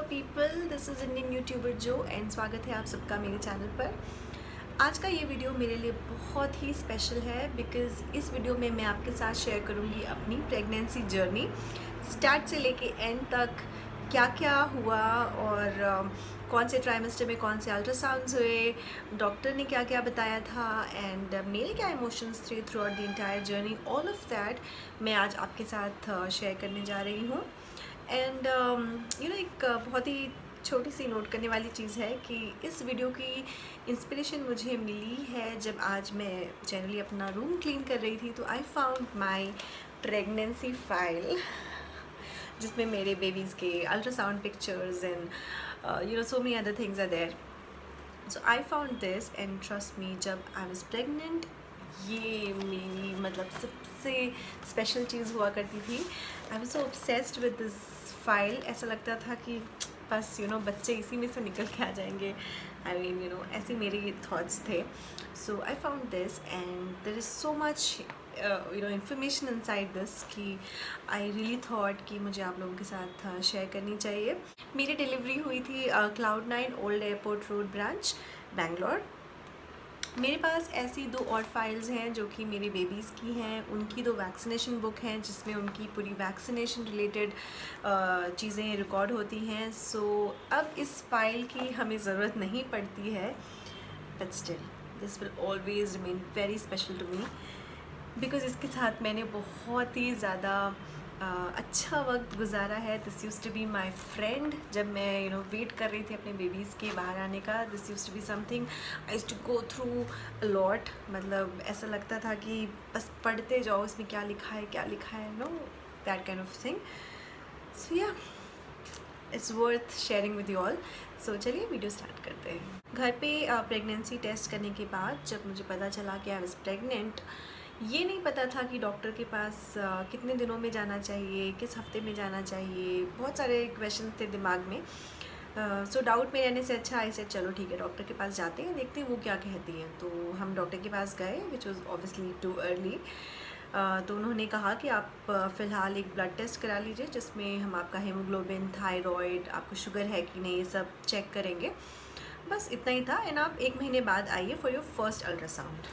People, this is Indian YouTuber जो and स्वागत है आप सबका मेरे चैनल पर। आज का ये वीडियो मेरे लिए बहुत ही स्पेशल है बिकॉज़ इस वीडियो में मैं आपके साथ शेयर करूँगी अपनी प्रेगनेंसी जर्नी स्टार्ट से लेके एंड तक क्या क्या हुआ और कौन से ट्राइमेस्टर में कौन से अल्ट्रासाउंड्स हुए, डॉक्टर ने क्या क्या बताया था एंड मेरे क्या इमोशंस थे through out the entire journey. All of that मैं आज आपके साथ शेयर करने जा रही हूँ। एंड एक बहुत ही छोटी सी नोट करने वाली चीज़ है कि इस वीडियो की इंस्पिरेशन मुझे मिली है जब आज मैं जनरली अपना रूम क्लीन कर रही थी तो I found my pregnancy file जिसमें मेरे बेबीज़ के ultrasound pictures and so many other things are there. So I found this and trust me, जब आई वाज प्रेग्नेंट ये मेरी मतलब सबसे स्पेशल चीज़ हुआ करती थी। I was so obsessed with this file. ऐसा लगता था कि बस बच्चे इसी में से निकल के आ जाएंगे। आई मीन ऐसे मेरे थॉट्स थे। So I found this and there is so much information inside this कि आई रियली थॉट कि मुझे आप लोगों के साथ शेयर करनी चाहिए। मेरी डिलीवरी हुई थी Cloud9 old airport road branch Bangalore. मेरे पास ऐसी 2 और फाइल्स हैं जो कि मेरे बेबीज़ की हैं। उनकी 2 वैक्सीनेशन बुक हैं जिसमें उनकी पूरी वैक्सीनेशन रिलेटेड चीज़ें रिकॉर्ड होती हैं। सो अब इस फाइल की हमें ज़रूरत नहीं पड़ती है, but still this will always remain very special to me because इसके साथ मैंने बहुत ही ज़्यादा अच्छा वक्त गुजारा है। This use to be my friend. जब मैं वेट कर रही थी अपने बेबीज़ के बाहर आने का, this use to be something I use to go through a lot. मतलब ऐसा लगता था कि बस पढ़ते जाओ इसमें क्या लिखा है, know that kind of thing. So yeah it's worth sharing with you all. So चलिए वीडियो स्टार्ट करते हैं। घर पे प्रेगनेंसी टेस्ट करने के बाद जब मुझे पता चला कि आई वाज प्रेग्नेंट, ये नहीं पता था कि डॉक्टर के पास कितने दिनों में जाना चाहिए, किस हफ्ते में जाना चाहिए। बहुत सारे क्वेश्चन थे दिमाग में। सो डाउट में रहने से अच्छा आई सेड चलो ठीक है डॉक्टर के पास जाते हैं, देखते हैं वो क्या कहती हैं। तो हम डॉक्टर के पास गए which was obviously too early. तो उन्होंने कहा कि आप फ़िलहाल एक ब्लड टेस्ट करा लीजिए जिसमें हम आपका हीमोग्लोबिन, थायराइड, आपको शुगर है कि नहीं, ये सब चेक करेंगे। बस इतना ही था एंड आप 1 महीने बाद आइए फॉर योर फर्स्ट अल्ट्रासाउंड।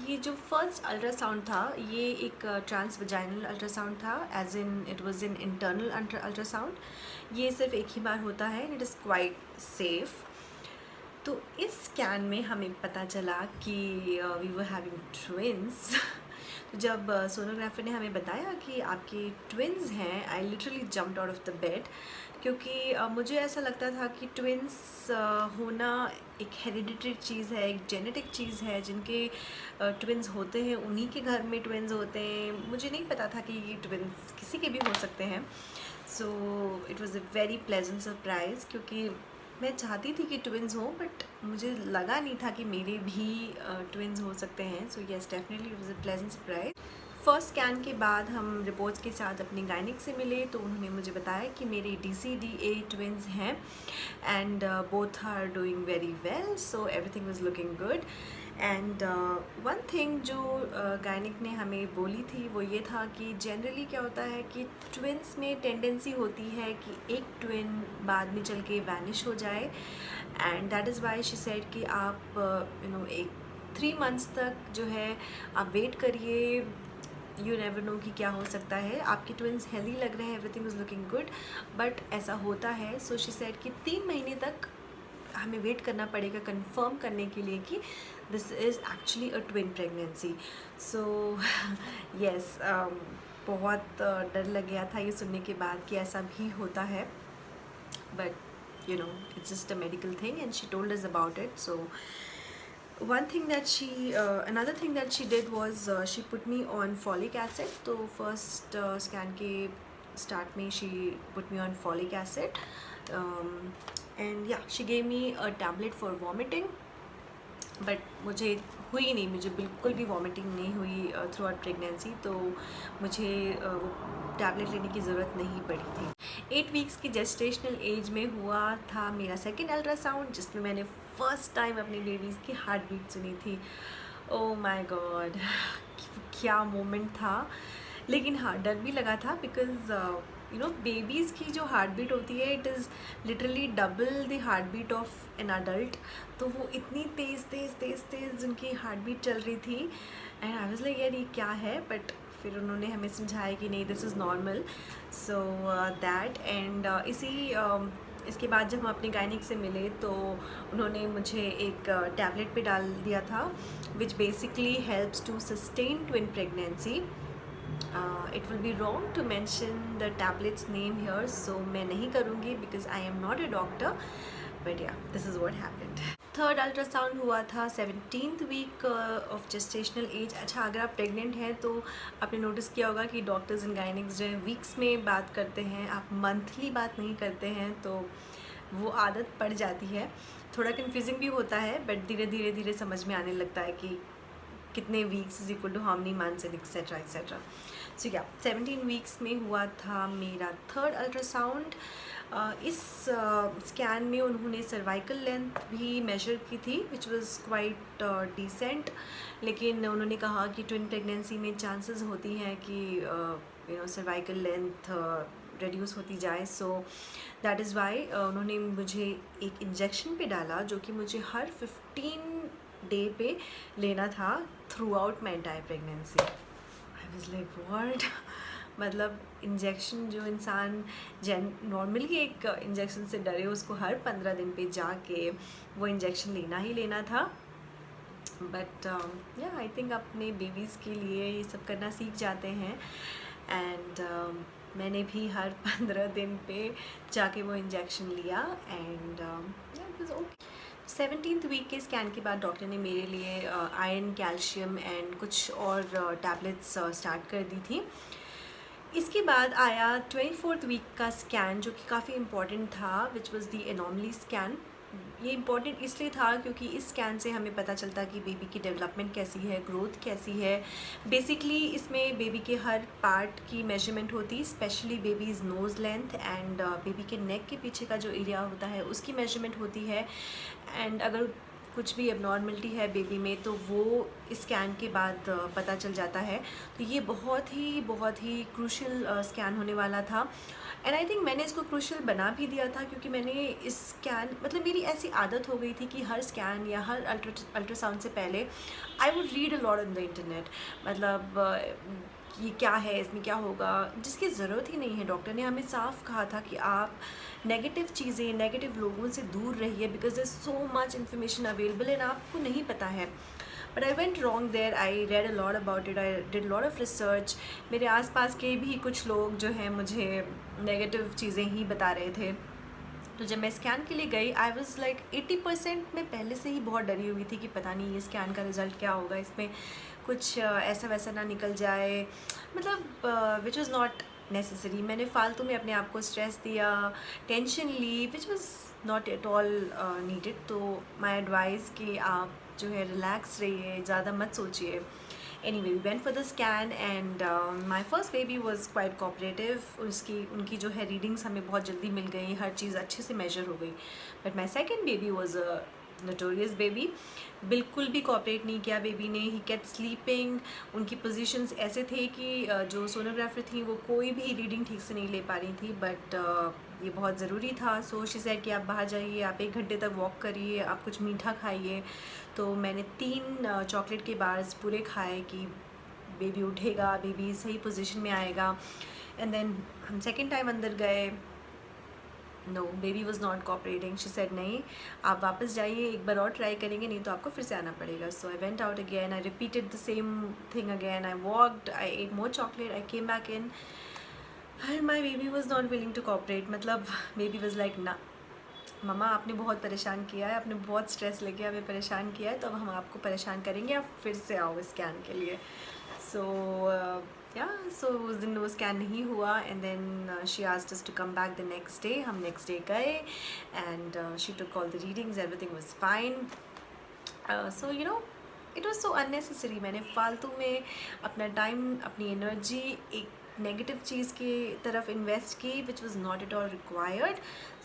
ये जो फर्स्ट अल्ट्रासाउंड था ये एक ट्रांसवजाइनल अल्ट्रासाउंड था, as in it was in internal ultrasound. ये सिर्फ एक ही बार होता है and it is quite safe. तो इस स्कैन में हमें पता चला कि वी वर हैविंग ट्विंस। तो जब सोनोग्राफर ने हमें बताया कि आपके ट्विंस हैं, I literally jumped out of the bed क्योंकि मुझे ऐसा लगता था कि ट्विंस होना एक हेरिडिटरी चीज़ है, एक जेनेटिक चीज़ है। जिनके ट्विंस होते हैं उन्हीं के घर में ट्विंस होते हैं। मुझे नहीं पता था कि ये ट्विंस किसी के भी हो सकते हैं। So it was a very pleasant surprise क्योंकि मैं चाहती थी कि ट्विंस हों बट मुझे लगा नहीं था कि मेरे भी ट्विंस हो सकते हैं। So yes definitely it was a pleasant surprise. First scan के बाद हम रिपोर्ट्स के साथ अपने गायनिक से मिले तो उन्होंने मुझे बताया कि मेरे DCDA ट्विंस हैं and both are doing very well, so everything was looking good. And one thing जो गायनिक ने हमें बोली थी वो ये था कि जनरली क्या होता है कि ट्विंस में टेंडेंसी होती है कि एक ट्विन बाद में चल के वैनिश हो जाए and that is why she said कि आप एक 3 मंथ्स तक जो है आप वेट करिए। यू नेवर नो कि क्या हो सकता है। आपके ट्विंस हेल्दी लग रहे हैं, everything is looking good, but ऐसा होता है। सो शी सेड कि 3 महीने तक हमें वेट करना पड़ेगा कंफर्म करने के लिए कि this is actually a twin pregnancy. So yes बहुत डर लग गया था ये सुनने के बाद कि ऐसा भी होता है, but it's just a medical thing and she told us about it. So one thing that another thing that she did was she put me on folic acid. तो first scan के start में she put me on folic acid and yeah she gave me a tablet for vomiting, but मुझे हुई नहीं, मुझे बिल्कुल भी vomiting नहीं हुई थ्रू आउट प्रेगनेंसी। तो मुझे वो टैबलेट लेने की ज़रूरत नहीं पड़ी थी। 8 वीक्स की जेस्टेशनल एज में हुआ था मेरा सेकेंड अल्ट्रासाउंड जिसमें मैंने फ़र्स्ट टाइम अपनी बेबीज़ की हार्ट बीट सुनी थी। ओह माय गॉड क्या मोमेंट था। लेकिन हाँ डर भी लगा था बिकॉज़ बेबीज़ की जो हार्ट बीट होती है it is literally double the heart beat of an adult. तो वो इतनी तेज़ तेज़ तेज़ तेज़ उनकी हार्ट बीट चल रही थी एंड आई वाज लाइक यार ये क्या है, बट फिर उन्होंने हमें समझाया कि नहीं this is normal. So that and इसके बाद जब हम अपने गायनिक से मिले तो उन्होंने मुझे एक टैबलेट पे डाल दिया था which basically helps to sustain twin pregnancy. It will be wrong to mention the tablets name here, so मैं नहीं करूँगी because I am not a doctor, but yeah this is what happened. Third ultrasound हुआ था 17th week of gestational age. अच्छा, अगर आप pregnant हैं तो आपने नोटिस किया होगा कि डॉक्टर्स एंड गायनिक्स जो है वीक्स में बात करते हैं, आप मंथली बात नहीं करते हैं, तो वो आदत पड़ जाती है। थोड़ा कन्फ्यूजिंग भी होता है बट धीरे धीरे धीरे समझ में आने लगता है कि कितने weeks is equal to how many months and etcetera etcetera. So yeah 17 weeks में हुआ था मेरा थर्ड अल्ट्रासाउंड। इस स्कैन में उन्होंने सर्वाइकल लेंथ भी मेजर की थी विच वाज क्वाइट डिसेंट, लेकिन उन्होंने कहा कि ट्विन प्रेगनेंसी में चांसेस होती हैं कि सर्वाइकल लेंथ रिड्यूस होती जाए। सो दैट इज़ वाई उन्होंने मुझे एक इंजेक्शन पे डाला जो कि मुझे हर 15 डे पे लेना था through out my entire pregnancy. I was like what, मतलब इंजेक्शन जो इंसान नॉर्मली एक इंजेक्शन से डरे उसको हर 15 दिन पे जाके वो इंजेक्शन लेना ही लेना था। बट या आई थिंक अपने बेबीज़ के लिए ये सब करना सीख जाते हैं एंड मैंने भी हर 15 दिन पे जाके वो इंजेक्शन लिया and it was okay. 17th week के स्कैन के बाद डॉक्टर ने मेरे लिए आयरन, कैल्शियम एंड कुछ और टैबलेट्स स्टार्ट कर दी थी। इसके बाद आया 24th वीक का स्कैन जो कि काफ़ी इम्पॉर्टेंट था which was the anomaly scan. ये इम्पॉर्टेंट इसलिए था क्योंकि इस स्कैन से हमें पता चलता कि बेबी की डेवलपमेंट कैसी है, ग्रोथ कैसी है। बेसिकली इसमें बेबी के हर पार्ट की मेजरमेंट होती, specially baby's nose length and baby के नेक के पीछे का जो एरिया होता है उसकी मेजरमेंट होती है। एंड अगर कुछ भी एबनॉर्मलिटी है बेबी में तो वो इस स्कैन के बाद पता चल जाता है। तो ये बहुत ही क्रूशियल स्कैन होने वाला था एंड आई थिंक मैंने इसको क्रूशियल बना भी दिया था क्योंकि मैंने इस स्कैन मतलब मेरी ऐसी आदत हो गई थी कि हर स्कैन या हर अल्ट्रासाउंड से पहले I would read a lot on the internet, मतलब ये क्या है, इसमें क्या होगा, जिसकी ज़रूरत ही नहीं है। डॉक्टर ने हमें साफ कहा था कि आप नेगेटिव चीज़ें, नेगेटिव लोगों से दूर रहिए because there so much information available and आपको नहीं पता है। But I went wrong there, I read a lot about it, I did lot of research. मेरे आसपास के भी कुछ लोग जो हैं मुझे नेगेटिव चीज़ें ही बता रहे थे। तो जब मैं स्कैन के लिए गई आई वाज लाइक 80% में पहले से ही बहुत डरी हुई थी कि पता नहीं ये स्कैन का रिज़ल्ट क्या होगा, इसमें कुछ ऐसा वैसा ना निकल जाए, मतलब विच वॉज़ नॉट नेसेसरी। मैंने फालतू में अपने आप को स्ट्रेस दिया, टेंशन ली which was not at all needed. तो माई एडवाइस कि आप जो है रिलैक्स रहिए, ज़्यादा मत सोचिए। Anyway, we went for the scan and my first baby was quite cooperative. उनकी जो है रीडिंग्स हमें बहुत जल्दी मिल गई, हर चीज़ अच्छे से मेजर हो गई। But my second baby was a notorious baby, बिल्कुल भी कोऑपरेट नहीं किया बेबी ने। ही केप्ट स्लीपिंग, उनकी पोजीशंस ऐसे थे कि जो सोनोग्राफर थी वो कोई भी रीडिंग ठीक से नहीं ले पा रही थी, बट ये बहुत ज़रूरी था। सो शी सेड कि आप बाहर जाइए, आप 1 घंटे तक वॉक करिए, आप कुछ मीठा खाइए। तो मैंने 3 चॉकलेट के बार्स पूरे खाए कि बेबी उठेगा, बेबी सही पोजीशन में आएगा। एंड देन हम सेकेंड टाइम अंदर गए, no baby was not cooperating. She said नहीं, आप वापस जाइए, एक बार और ट्राई करेंगे, नहीं तो आपको फिर से आना पड़ेगा। So I went out again, I repeated the same thing again, I walked, I ate more chocolate, I came back in and my baby was not willing to cooperate. मतलब बेबी वॉज लाइक ना मम्मा, आपने बहुत परेशान किया है, आपने बहुत स्ट्रेस लेके हमें परेशान किया है, तो अब हम आपको परेशान करेंगे, आप फिर से आओ स्कैन के लिए। सो सो उस दिन वो स्कैन नहीं हुआ and then she asked us to come back the next day. हम नेक्स्ट डे गए and she took all the readings, everything was fine. So you know it was so unnecessary. मैंने फालतू में अपना टाइम, अपनी energy एक negative चीज़ की तरफ इन्वेस्ट की विच was not at all required.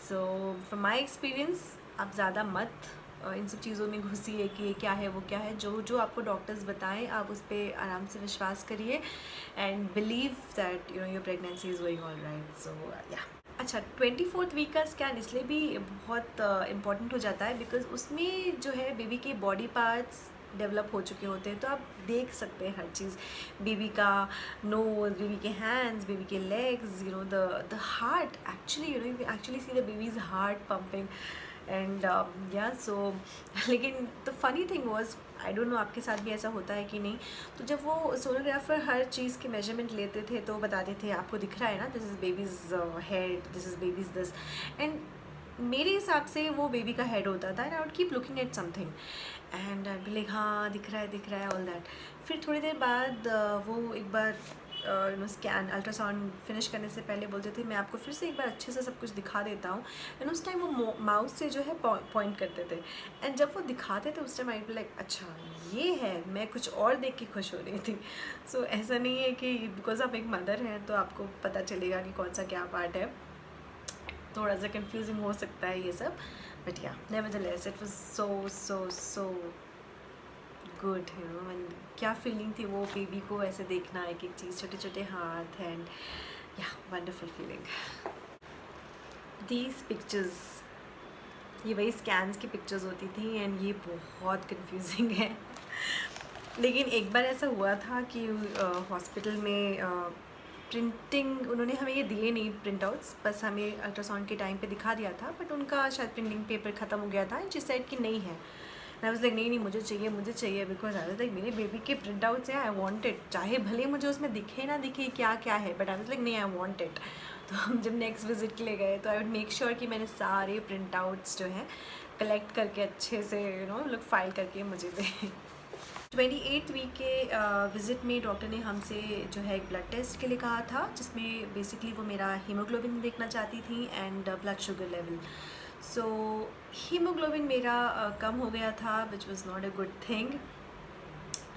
So from my experience आप ज़्यादा मत इन सब चीज़ों में घुसी है कि ये क्या है वो क्या है। जो जो आपको डॉक्टर्स बताएं आप उस पर आराम से विश्वास करिए and believe that you know your pregnancy is going all right. So yeah अच्छा, 24th वीक का स्कैन इसलिए भी बहुत इम्पॉर्टेंट हो जाता है बिकॉज उसमें जो है बेबी के बॉडी पार्ट्स डेवलप हो चुके होते हैं, तो आप देख सकते हैं हर चीज़, बेबी का नोज, बेबी के हैंड्स, बेबी के legs, you know the heart, actually you know you actually see the babies heart pumping and या सो। लेकिन the funny thing was, I don't know आपके साथ भी ऐसा होता है कि नहीं, तो जब वो सोनोग्राफर हर चीज़ के मेजरमेंट लेते थे तो बताते थे आपको दिख रहा है ना, this is babies head, this is babies this, and मेरे हिसाब से वो बेबी का हेड होता था and I would keep looking at something and I be like हाँ दिख रहा है ऑल दैट। फिर थोड़ी देर बाद वो एक बार you know scan ultrasound finish करने से पहले बोलते थे मैं आपको फिर से एक बार अच्छे से सब कुछ दिखा देता हूँ, एंड उस टाइम वो माउस से जो है पॉइंट करते थे, एंड जब वो दिखाते थे उस टाइम आई बी लाइक अच्छा ये है, मैं कुछ और देख के खुश हो रही थी। सो ऐसा नहीं है कि बिकॉज आप एक मदर हैं तो आपको पता चलेगा कि कौन सा क्या पार्ट है, थोड़ा सा कंफ्यूजिंग हो सकता है ये सब, बट या nevertheless it was so good you know. And क्या फीलिंग थी वो बेबी को ऐसे देखना, एक एक चीज़, छोटे छोटे हाथ, एंड या वंडरफुल फीलिंग। दीज पिक्चर्स, ये वही स्कैन्स की पिक्चर्स होती थी एंड ये बहुत कंफ्यूजिंग है। लेकिन एक बार ऐसा हुआ था कि हॉस्पिटल में प्रिंटिंग उन्होंने हमें ये दिए नहीं प्रिंट आउट्स, बस हमें अल्ट्रासाउंड के टाइम पे दिखा दिया था, बट उनका शायद प्रिंटिंग पेपर ख़त्म हो गया था एंड जिस साइड की नहीं है। आई वाज लाइक नहीं मुझे चाहिए बिकॉज आई वाज लाइक मेरे बेबी के प्रिंट आउट्स हैं, आई वांट इट, चाहे भले मुझे उसमें दिखे ना दिखे क्या क्या है, बट आई वाज लाइक नहीं आई वांट इट। तो हम जब नेक्स्ट विजिट के लिए गए तो आई वुड मेक श्योर कि मैंने सारे प्रिंट आउट्स जो हैं कलेक्ट करके अच्छे से यू नो लोग फाइल करके मुझे दे। 28th वीक के विज़िट में डॉक्टर ने हमसे जो है एक ब्लड टेस्ट के लिए कहा था, जिसमें बेसिकली वो मेरा हीमोग्लोबिन देखना चाहती थी and blood sugar level. So haemoglobin मेरा कम हो गया था which was not a good thing.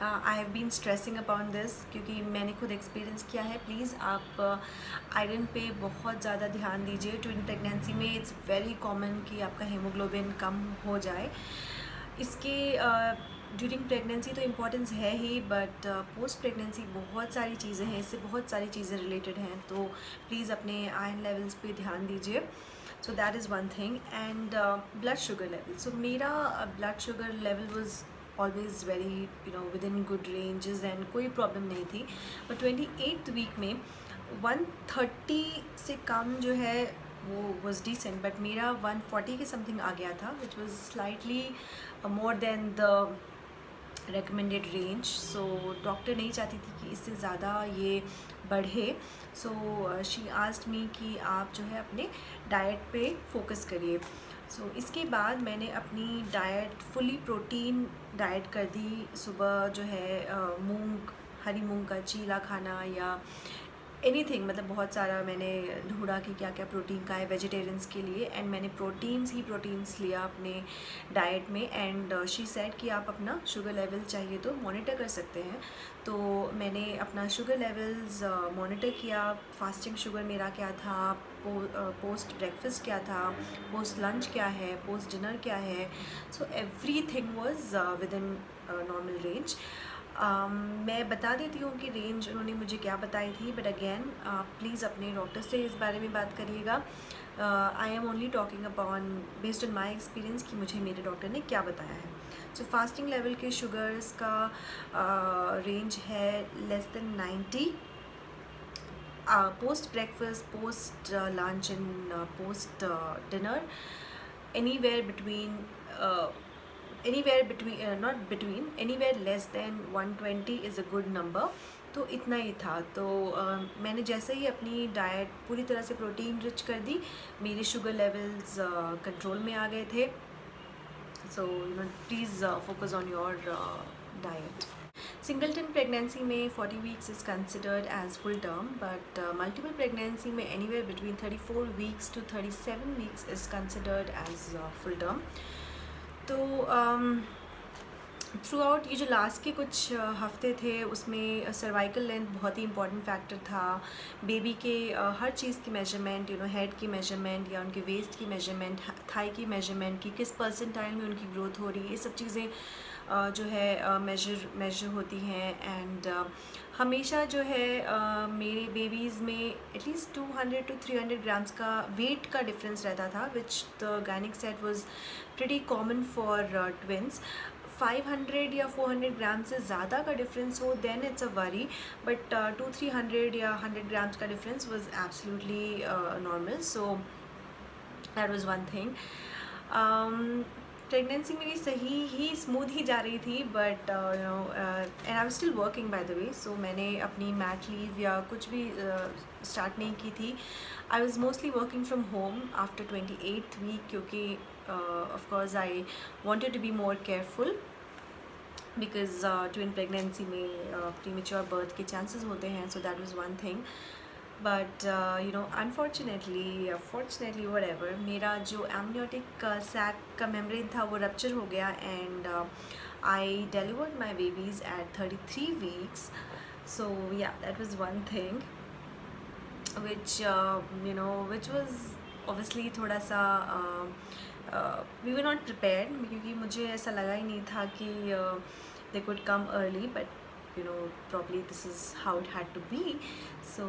I have been stressing upon this क्योंकि मैंने खुद एक्सपीरियंस किया है। प्लीज़ आप आयरन पे बहुत ज़्यादा ध्यान दीजिए। ट्विन प्रेगनेंसी में इट्स वेरी कॉमन कि आपका हीमोग्लोबिन कम हो जाए। इसके ड्यूरिंग प्रेगनेंसी तो इम्पॉर्टेंस है ही, बट पोस्ट प्रेगनेंसी बहुत सारी चीज़ें हैं, इससे बहुत सारी चीज़ें रिलेटेड हैं, तो प्लीज़ अपने आयरन लेवल्स पे ध्यान दीजिए। So that is one thing. And blood sugar level, so मेरा blood sugar level was always very you know within good ranges and कोई प्रॉब्लम नहीं थी, बट 28th वीक में 130 से कम जो है वो वॉज डिसेंट, बट मेरा 140 के समथिंग आ गया था which was slightly more than the recommended range. So doctor नहीं चाहती थी कि इससे ज़्यादा ये बढ़े। सो शी आस्क्ड मी कि आप जो है अपने डाइट पे फोकस करिए। सो इसके बाद मैंने अपनी डाइट फुली प्रोटीन डाइट कर दी। सुबह जो है मूंग, हरी मूंग का चीला खाना या एनीथिंग, मतलब बहुत सारा मैंने ढूंढा कि क्या क्या प्रोटीन का है वेजिटेरियंस के लिए, एंड मैंने प्रोटीन्स लिया अपने डाइट में। एंड शी सेड कि आप अपना शुगर लेवल चाहिए तो मॉनिटर कर सकते हैं। तो मैंने अपना शुगर लेवल्स मॉनिटर किया। फास्टिंग शुगर मेरा क्या था, पोस्ट ब्रेकफास्ट क्या था, पोस्ट लंच क्या है, पोस्ट डिनर क्या है। सो everything was with in normal range. मैं बता देती हूँ कि रेंज उन्होंने मुझे क्या बताई थी, बट अगेन प्लीज़ अपने डॉक्टर से इस बारे में बात करिएगा। I am only talking upon based on my experience कि मुझे मेरे डॉक्टर ने क्या बताया है। सो फास्टिंग लेवल के शुगर्स का रेंज है less than 90, post breakfast, post lunch and post dinner anywhere between anywhere less than 120 is a good number। तो इतना ही था। तो मैंने जैसे ही अपनी डाइट पूरी तरह से प्रोटीन रिच कर दी, मेरे शुगर लेवल्स कंट्रोल में आ गए थे। So you know please focus on your diet. Singleton pregnancy में 40 weeks is considered as full term, but multiple pregnancy में anywhere between 34 weeks to 37 weeks is considered as full term. तो throughout ये जो last के कुछ हफ्ते थे उसमें सर्वाइकल लेंथ बहुत ही इंपॉर्टेंट फैक्टर था। बेबी के हर चीज़ की मेजरमेंट, हेड की मेजरमेंट या उनके वेस्ट की मेजरमेंट, थाई की मेजरमेंट की किस परसेंटाइल में उनकी ग्रोथ हो रही है, ये सब चीज़ें जो है मेजर होती हैं। एंड हमेशा जो है मेरे बेबीज़ में एटलीस्ट 200 to 300 ग्राम्स का वेट का डिफरेंस रहता था, which the gynaec said was pretty common for twins. 500 या 400 ग्राम से ज़्यादा का डिफरेंस हो then it's a worry, but 200-300 या 100 ग्राम्स का difference was absolutely normal. So that was one thing. Pregnancy मेरी सही ही स्मूथ ही जा रही थी, but and I am still working by the वे। सो मैंने अपनी मैट लीव या कुछ भी स्टार्ट नहीं की थी। I was mostly working from home after 28th week, क्योंकि of course I wanted to be more careful because twin pregnancy में प्रीमेच्योर बर्थ के चांसेस होते हैं। So that was one thing, but unfortunately whatever, मेरा जो एमनियोटिक सैक का membrane था वो रप्चर हो गया, and I delivered my babies at 33 weeks. So yeah that was one thing which was obviously थोड़ा सा we were not prepared, क्योंकि मुझे ऐसा लगा ही नहीं था कि they could come early, but probably this is how it had to be. So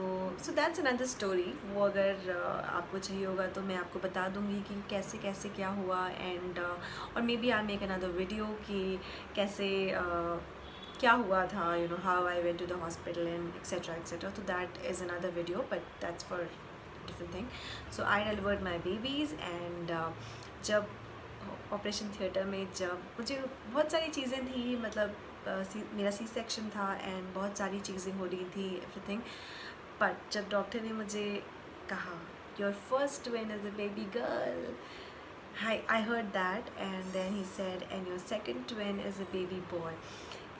that's another story. वो अगर आपको चाहिए होगा तो मैं आपको बता दूँगी कि कैसे कैसे क्या हुआ, एंड और maybe I make another video कि कैसे क्या हुआ था, how I went to the hospital and etc etc. So that is another video, but that's for different thing. So I delivered my babies, and जब operation theatre में जब मुझे बहुत सारी चीज़ें थी, मतलब मेरा सी सेक्शन था एंड बहुत सारी चीज़ें हो रही थी, एवरीथिंग, बट जब डॉक्टर ने मुझे कहा your first twin is a baby girl, I heard that, and then he said and your second twin is a baby boy.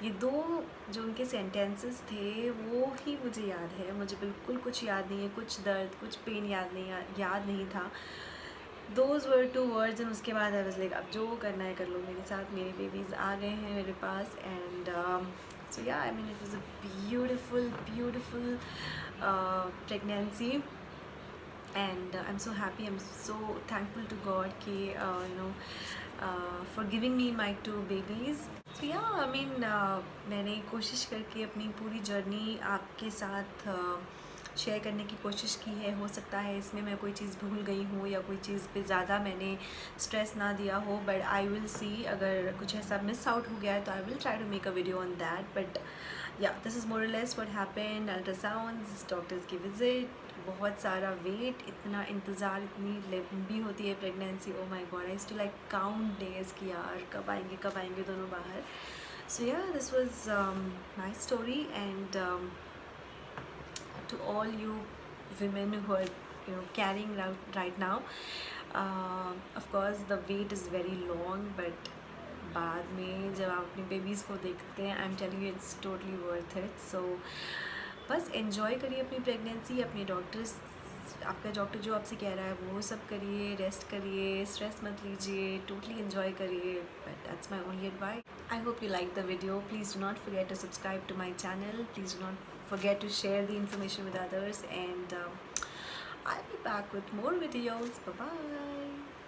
ये दो जो उनके सेंटेंसेस थे वो ही मुझे याद है। मुझे बिल्कुल कुछ याद नहीं है, कुछ दर्द कुछ पेन याद नहीं था। Those were two words, and उसके बाद आई वाज लाइक अब जो करना है कर लो मेरे साथ, मेरे बेबीज़ आ गए हैं मेरे पास। एंड सो या I mean it was a beautiful pregnancy, and I'm so happy, I'm so thankful to God कि for giving me my 2 babies. So yeah, I mean मैंने कोशिश करके अपनी पूरी जर्नी आपके साथ शेयर करने की कोशिश की है। हो सकता है इसमें मैं कोई चीज़ भूल गई हूँ या कोई चीज़ पे ज़्यादा मैंने स्ट्रेस ना दिया हो, बट आई विल सी अगर कुछ ऐसा मिस आउट हो गया है तो I will try to make a video on that. But yeah this is more or less what happened. Ultrasounds, doctors की विजिट, बहुत सारा वेट, इतना इंतज़ार, इतनी लंबी होती है pregnancy. Oh my God, I used to like count days कि यार कब आएंगे दोनों बाहर। So yeah this was my story, and to all you women who are carrying right now, of course the wait is very long, but बाद में जब आप अपनी बेबीज़ को देखते हैं, I am telling you it's totally worth it. So बस enjoy करिए अपनी प्रेगनेंसी। अपने आपका डॉक्टर जो आपसे कह रहा है वो सब करिए, रेस्ट करिए, स्ट्रेस मत लीजिए, टोटली एंजॉय करिए। But that's my only advice. I hope you like the video. Please do not forget to subscribe to my channel. Please do not forget to share the information with others, and I'll be back with more videos. Bye bye.